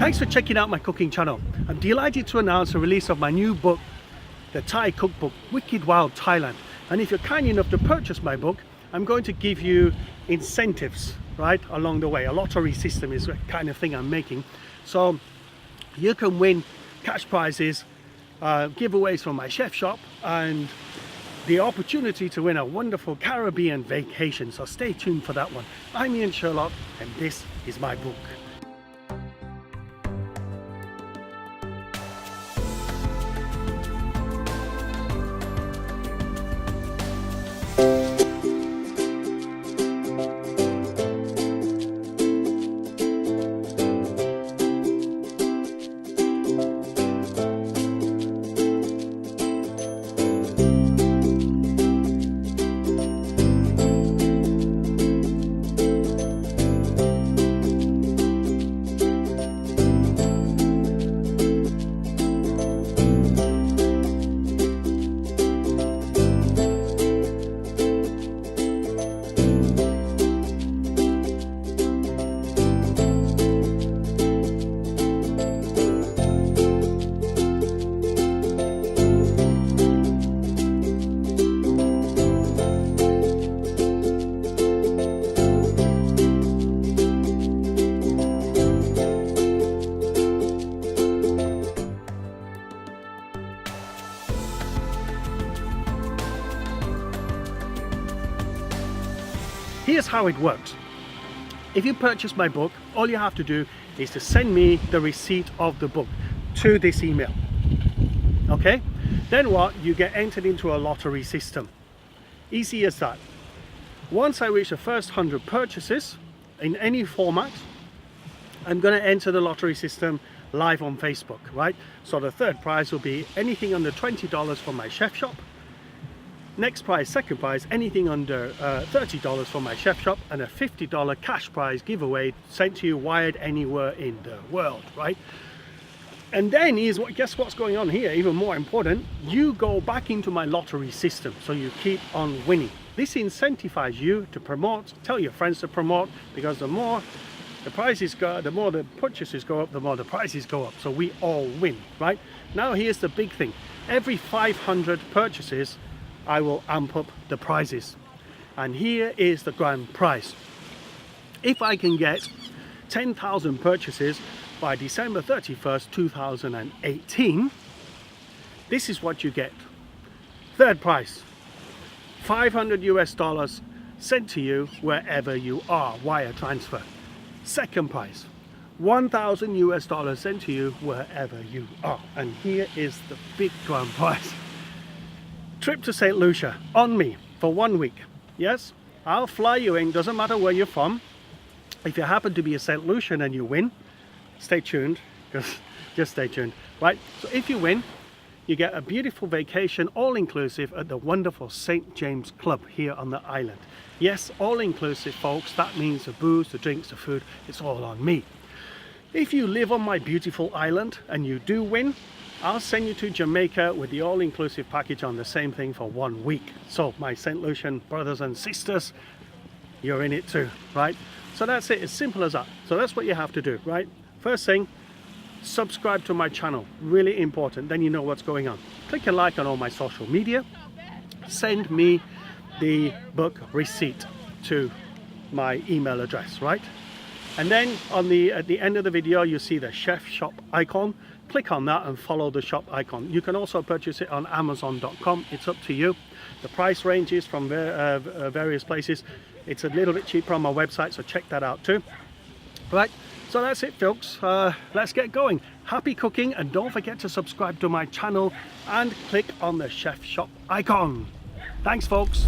Thanks for checking out my cooking channel. I'm delighted to announce the release of my new book, the Thai cookbook, Wicked Wild Thailand. And if you're kind enough to purchase my book, I'm going to give you incentives, right, along the way. A lottery system is the kind of thing I'm making. So you can win cash prizes, giveaways from my chef shop, and the opportunity to win a wonderful Caribbean vacation. So stay tuned for that one. I'm Sherlock, and this is my book. Here's how it works. If you purchase my book, all you have to do is to send me the receipt of the book to this email. Okay? Then what? You get entered into a lottery system. Easy as that. Once I reach the first 100 purchases in any format, I'm going to enter the lottery system live on Facebook, right? So the third prize will be anything under $20 from my chef shop. Next prize, second prize, anything under $30 from my chef shop, and a $50 cash prize giveaway sent to you wired anywhere in the world, right? And then guess what's going on here, even more important, you go back into my lottery system, so you keep on winning. This incentivizes you to promote, tell your friends to promote, because the more the prices go, the more the purchases go up, the more the prices go up, so we all win, right? Now here's the big thing. Every 500 purchases, I will amp up the prizes, and here is the grand prize. If I can get 10,000 purchases by December 31st 2018, this is what you get. Third prize, $500 US sent to you wherever you are, wire transfer. Second prize, $1,000 US sent to you wherever you are. And here is the big grand prize. Trip to Saint Lucia on me for 1 week. Yes, I'll fly you in, doesn't matter where you're from. If you happen to be a Saint Lucian and you win, stay tuned, just stay tuned, right? So if you win, you get a beautiful vacation, all-inclusive at the wonderful St. James Club here on the island. Yes, all-inclusive, folks. That means the booze, the drinks, the food, it's all on me. If you live on my beautiful island and you do win, I'll send you to Jamaica with the all-inclusive package on the same thing for 1 week. So my St. Lucian brothers and sisters, you're in it too, right? So that's it, as simple as that. So that's what you have to do, right? First thing, subscribe to my channel, really important, then you know what's going on. Click a like on all my social media, send me the book receipt to my email address, right? And then at the end of the video, you see the chef shop icon. Click on that and follow the shop icon. You can also purchase it on Amazon.com. It's up to you. The price ranges from various places. It's a little bit cheaper on my website, so check that out too. Right, so that's it, folks. Let's get going. Happy cooking, and don't forget to subscribe to my channel and click on the chef shop icon. Thanks, folks.